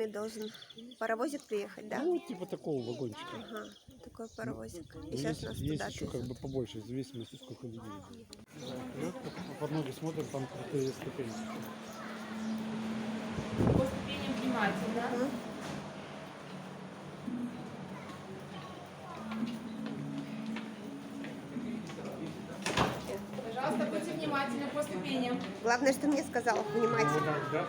вами должен паровозик приехать, да? Ну, типа такого вагончика. Ага, такой паровозик. Но И сейчас нас есть туда еще как бы отвезут. побольше, в зависимости, сколько людей. Вперед, под ноги смотрим, там крутые ступени. По ступеням внимательно. Мгм. Пожалуйста, будьте внимательны по ступеням. Главное, что мне сказал, внимательно. Да?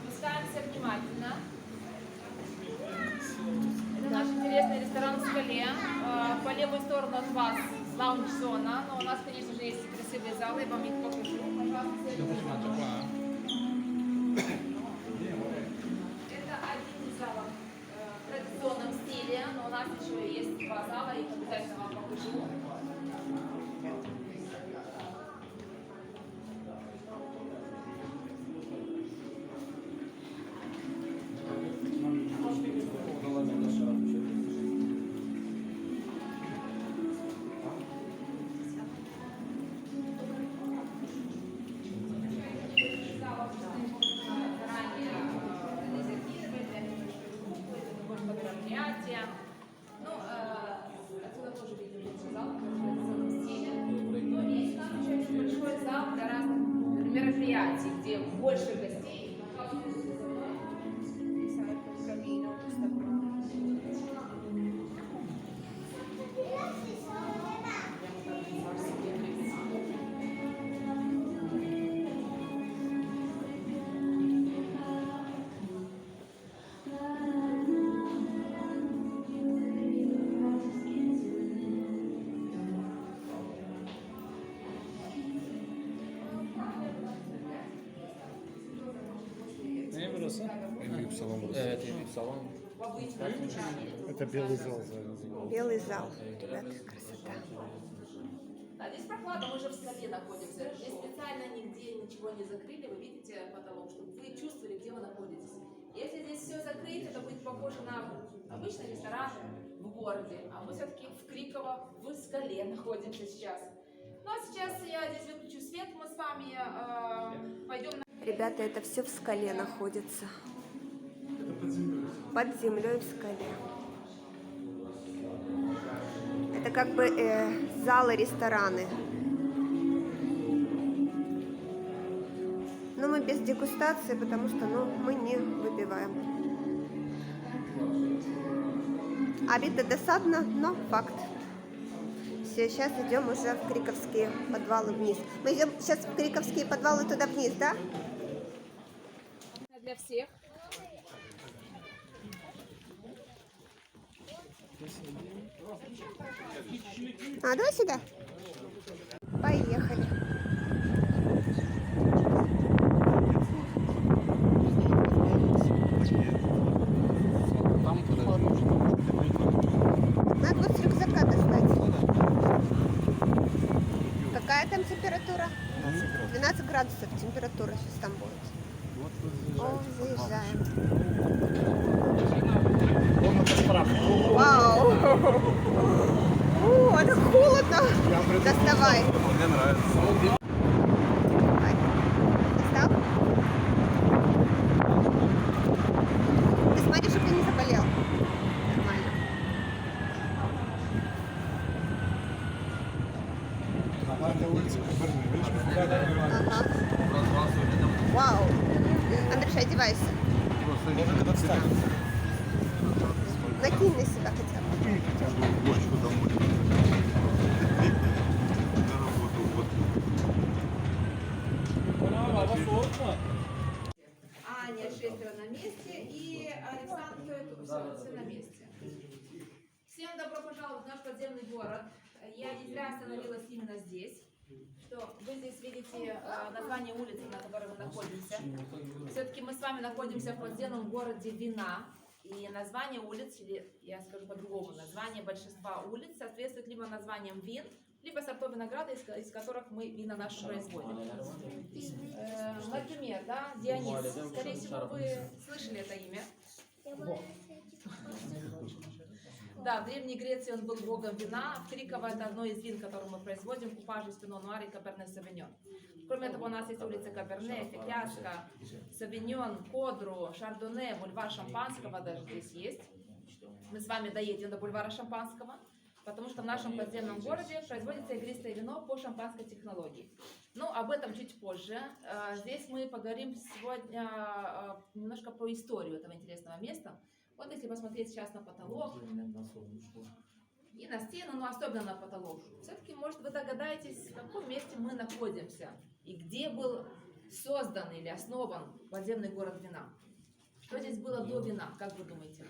Спускаемся внимательно. Это наш интересный ресторан в скале. По левую сторону от вас лаунж-зона, но у нас, конечно же, есть красивые залы, я вам их покажу. Пожалуйста, это один из залов в традиционном стиле, но у нас еще есть два зала, их обязательно вам покажу. Мероприятия. Ну, отсюда тоже видно больше зал, в традиционном стиле. Но есть у нас еще один большой зал для разных мероприятий, где больше гостей. Ne burası? Büyük salon burası. Evet, büyük salon. Это белый зал. Белый зал. Ребята, красота. Да, здесь прохладно, мы же в скале находимся. Здесь специально нигде ничего не закрыли, вы видите потолок, чтобы вы чувствовали, где вы находитесь. Если здесь все закрыть, это будет похоже на обычный ресторан в городе. А мы все-таки в Криково, в скале находимся сейчас. Ну а сейчас я здесь выключу свет, мы с вами пойдем на... Ребята, это все в скале находится. Под землей в скале. Это как бы залы, рестораны. Но мы без дегустации, потому что мы не выпиваем. Обидно, досадно, но факт. Все, сейчас идем уже в Криковские подвалы вниз. Мы идем сейчас в Криковские подвалы туда вниз, да? Для всех. А, давай сюда. Поехали. Надо вот с рюкзака достать. Какая там температура? 12 градусов температура сейчас там будет. О, заезжаем. Вау! Это холодно. Доставай. Мне нравится. Давай. Достал? Ты смотри, чтобы ты не заболел. Нормально. Ага. Вау. Андрюша, одевайся. Накинь на себя хотя бы. Бочку домой. На работу. Аня, 6 на месте, и Александр все на месте. Всем добро пожаловать в наш подземный город. Я не зря остановилась именно здесь, что вы здесь видите название улицы, на которой мы находимся. Все-таки мы с вами находимся в подземном городе вина. И название улиц, или я скажу по-другому, название большинства улиц соответствует либо названиям вин, либо сортой винограда, из которых мы вина наши производим. Например, да, Дионис. Скорее всего, вы слышали это имя. Да, в Древней Греции он был богом вина. В Криково это одно из вин, которые мы производим, купажи, пино нуар и каберне савиньон. Кроме того, у нас есть улица Каберне, Фикляска, Савиньон, Кодру, Шардоне, бульвар Шампанского даже здесь есть. Мы с вами доедем до бульвара Шампанского, потому что в нашем подземном городе производится игристое вино по шампанской технологии. Но об этом чуть позже. Здесь мы поговорим сегодня немножко про историю этого интересного места. Вот если посмотреть сейчас на потолок и на стену, но особенно на потолок, все-таки, может, вы догадаетесь, в каком месте мы находимся и где был создан или основан подземный город вина. Что здесь было до вина, как вы думаете?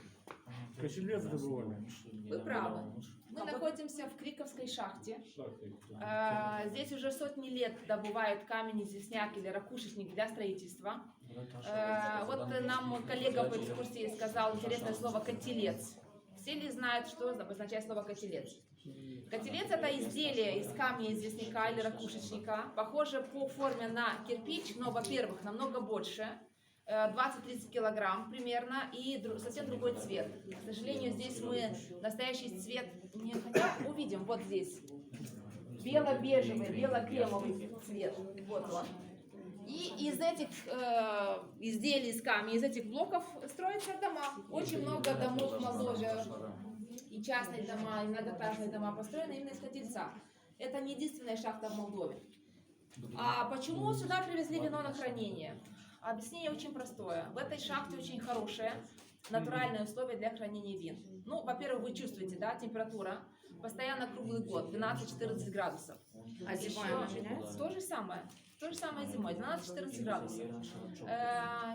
Кочелец добывали. Вы правы. Мы находимся в Криковской шахте. Здесь уже сотни лет добывают камень, известняк или ракушечник для строительства. Вот нам коллега по экскурсии сказал интересное слово «котелец». Все ли знают, что обозначает слово «котелец»? Котелец – это изделие из камня, известняка или ракушечника, похоже по форме на кирпич, но, во-первых, намного больше, 20-30 килограмм примерно, и совсем другой цвет. К сожалению, здесь мы настоящий цвет не хотя увидим, вот здесь. Бело-бежевый, бело-кремовый цвет. Вот он. И из этих изделий из камня, из этих блоков строятся дома. Очень много домов моложе. И частные дома, и многоэтажные дома построены именно из котельца. Это не единственная шахта в Молдове. А почему сюда привезли вино на хранение? Объяснение очень простое. В этой шахте очень хорошие натуральные условия для хранения вин. Ну, во-первых, вы чувствуете, да, температура постоянно круглый год, 12-14 градусов. А зимой она меняется? То же самое. То же самое зимой, 12-14 градусов.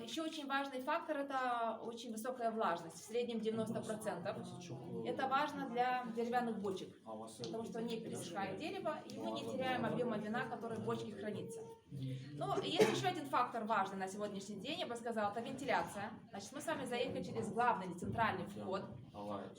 Еще очень важный фактор – это очень высокая влажность, в среднем 90%. Это важно для деревянных бочек, потому что не пересыхает дерево, и мы не теряем объема вина, который в бочке хранится. Но есть еще один фактор важный на сегодняшний день, я бы сказала, это вентиляция. Значит, мы с вами заехали через главный или центральный вход,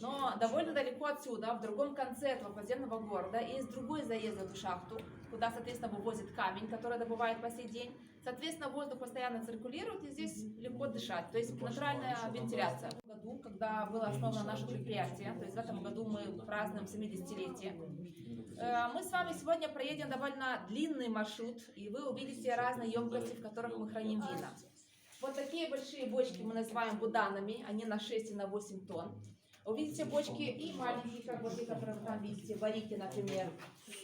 но довольно далеко отсюда, в другом конце этого подземного города, есть другой заезд в эту шахту, куда, соответственно, вывозит камень, который добывает по сей день. Соответственно, воздух постоянно циркулирует, и здесь легко дышать. То есть натуральная вентиляция. В году, когда было основано наше предприятие, то есть в этом году мы празднуем 70-летие, мы с вами сегодня проедем довольно длинный маршрут, и вы увидите разные емкости, в которых мы храним вина. Вот такие большие бочки мы называем буданами, они на 6 и на 8 тонн. Увидите бочки и маленькие, как вот те, которые вы там видите, барики, например.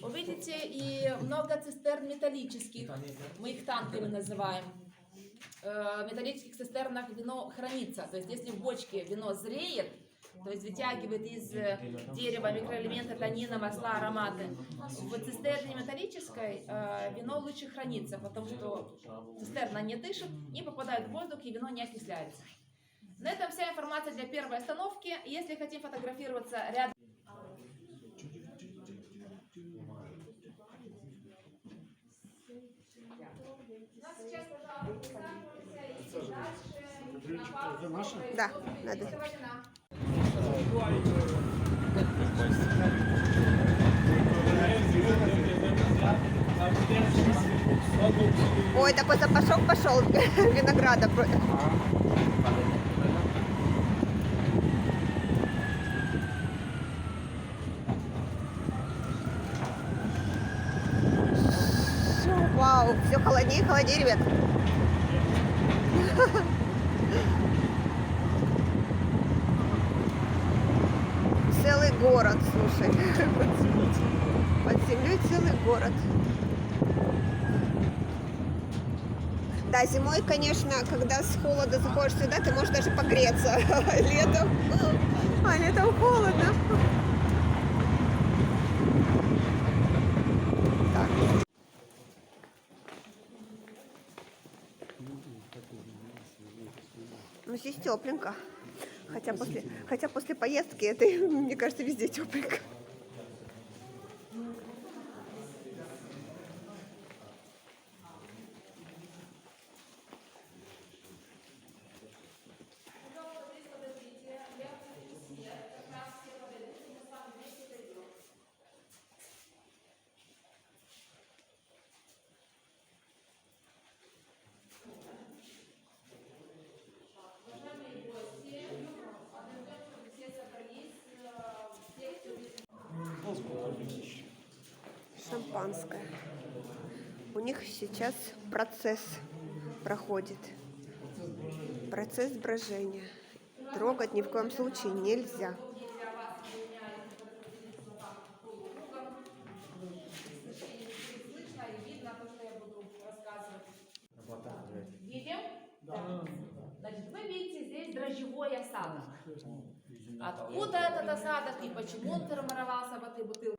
Увидите и много цистерн металлических, мы их танками называем. В металлических цистернах вино хранится, то есть если в бочке вино зреет, то есть вытягивает из дерева микроэлементы, танина, масла, ароматы. В цистерне металлической вино лучше хранится, потому что цистерна не дышит, не попадает в воздух и вино не окисляется. На этом вся информация для первой остановки. Если хотим фотографироваться рядом... У нас сейчас, пожалуйста, Это наше? Да, надо. Ой, такой запашок пошел винограда. Вау, все холоднее и холоднее, ребят. Целый город, слушай. Под землей целый город. Да, зимой, конечно, когда с холода заходишь сюда, ты можешь даже погреться. Летом холодно. Так. Ну, здесь тепленько. Хотя после поездки это, мне кажется, везде тепленько. шампанское. У них сейчас процесс проходит. Процесс брожения. Трогать ни в коем случае нельзя. Для вас для меня, если полукругом, слышно и видно то, что я буду рассказывать. Видим? Да. Значит, вы видите здесь дрожжевой осадок. Откуда этот осадок и почему он формировался в этой бутылке?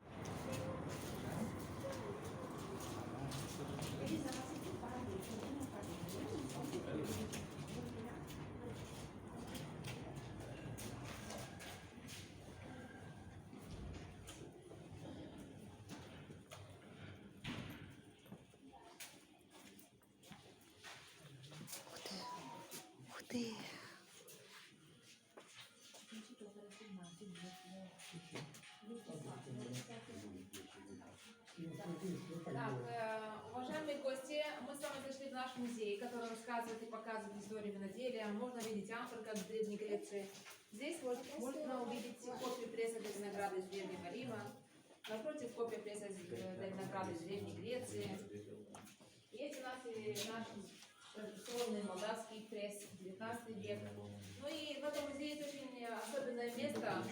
Ух ты! Так, уважаемые гости, мы с вами зашли в наш музей, который рассказывает и показывает историю виноделия. Можно видеть амфор, в Древней Греции. Здесь можно увидеть копию пресса для винограда из Древнего Рима. Напротив, копия пресса для винограда из Древней Греции. Есть у нас и наш традиционный молдавский пресс, 19 век. Ну и в этом музее есть очень особенное место.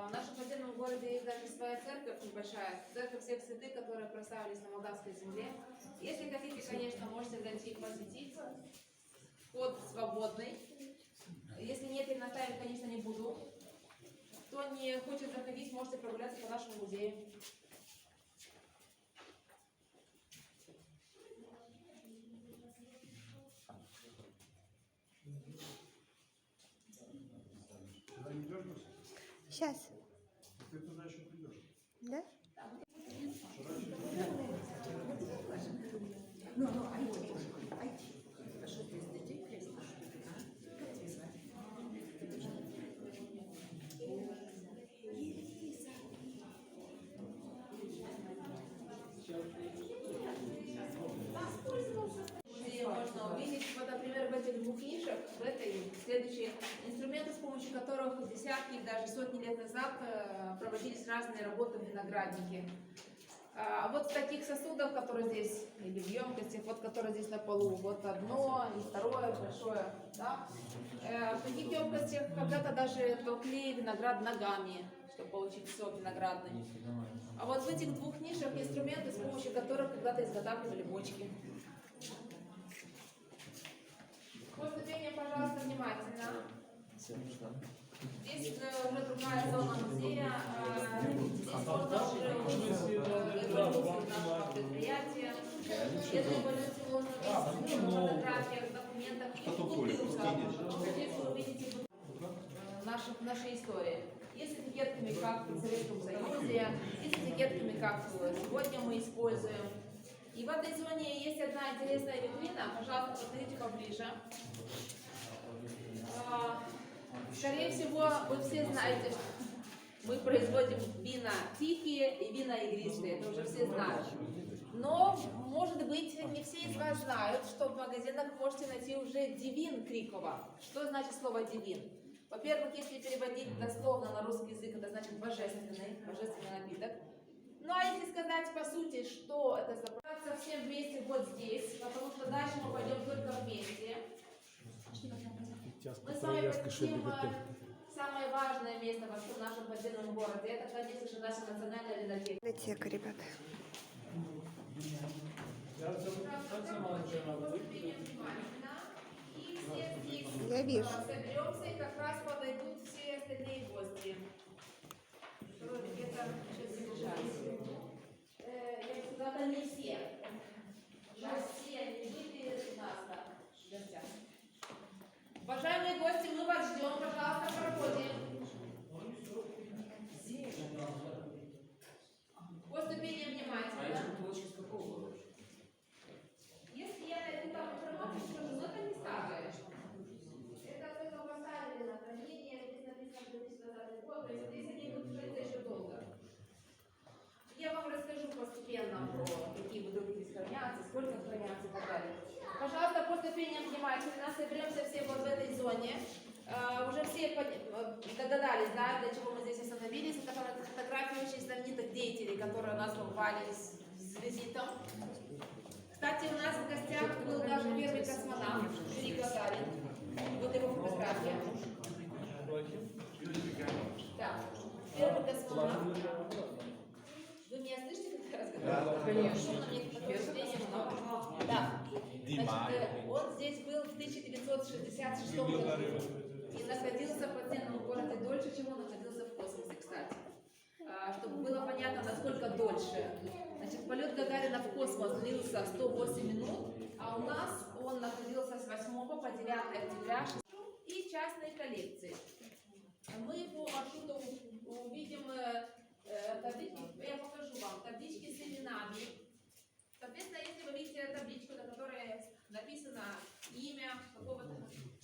В нашем подземном городе есть даже своя церковь небольшая, церковь всех святых, которые прославились на молдавской земле. Если хотите, конечно, можете зайти и посетить. Вход свободный. Если нет, я наставить, конечно, не буду. Кто не хочет заходить, можете прогуляться по нашему музею. Сейчас. Да? Музее можно увидеть, вот, например, в этих двух нишах, в этой следующие инструменты, с помощью которых десятки и даже сотни лет назад проводились разные работы в винограднике. А вот в таких сосудах, которые здесь, или в емкостях, вот которые здесь на полу, вот одно и второе большое, да? В таких емкостях когда-то даже толкли виноград ногами, чтобы получить сок виноградный. А вот в этих двух нишах инструменты, с помощью которых когда-то изготавливали бочки. По ступеням, пожалуйста, внимательно. Здесь уже другая зона музея. Здесь можно уже увидеть эволюцию нашего предприятия. Эту эволюцию можно увидеть в фотографиях, документах и в бутылках. Здесь вы увидите нашей истории. И с этикетками, как в Советском Союзе, и с этикетками, как сегодня мы используем. И в этой зоне есть одна интересная витрина. Пожалуйста, подходите поближе. Скорее всего, вы все знаете, что мы производим вина тихие и вина игристые. Это уже все знают. Но, может быть, не все из вас знают, что в магазинах можете найти уже Дивин Крикова. Что значит слово Дивин? Во-первых, если переводить дословно на русский язык, это значит божественный напиток. Ну а если сказать по сути, что это за продукт, всем вместе вот здесь, потому что дальше мы пойдем только вместе. Мы с вами посетим самое важное место в нашем подземном городе. Это, конечно же, наша национальная винотека. Винотека, ребята. Я вижу. Соберемся, и как раз подойдут все остальные гости. Это сейчас завершается. Я сказала, это не все. Сейчас все они были у нас в гостях. Уважаемые гости, мы вас ждем, пожалуйста, проходим. По ступеням внимательно. Если я найду там информацию, скажу, но это не старое. Это только поставили на хранение, здесь написано 2020 год, то есть здесь они будут жить еще долго. Я вам расскажу постепенно про какие бутылки здесь хранятся, сколько хранятся и так далее. Пожалуйста, по ступеням внимательно, соберемся все вот в этой зоне. Уже все догадались, да, для чего мы здесь остановились. Это фотографии очень знаменитых деятелей, которые у нас побывали с визитом. Кстати, у нас в гостях был даже первый космонавт Юрий Гагарин. Вот его фотография. Да, первый космонавт. Вы меня слышите, когда я разговариваю? Да, конечно. Мне подтверждение много. Да. Значит, он здесь был в 1966 году и находился в подземном городе дольше, чем он находился в космосе, кстати. Чтобы было понятно, насколько дольше. Значит, полет Гагарина в космос длился 108 минут, а у нас он находился с 8 по 9 октября. И частные коллекции. Мы по маршруту увидим таблички, я покажу вам, таблички с именами. Соответственно, если вы видите табличку, на которой написано имя какого-то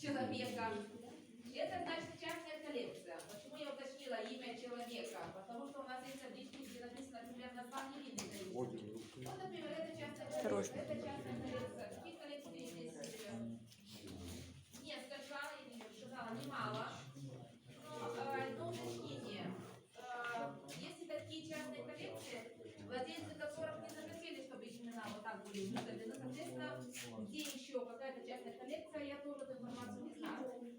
человека, это значит частная коллекция. Почему я уточнила имя человека? Потому что у нас есть таблички, где написано, например, название видной коллекции. Вот, например, это частная коллекция, это частная коллекция. Таких коллекций здесь несколько, я сказала, немало. Но уточнение. Если такие частные коллекции, владельцы которых не захотели, чтобы их имена вот так были выставлены, соответственно, где еще какая-то частная коллекция, я тоже эту информацию не знаю.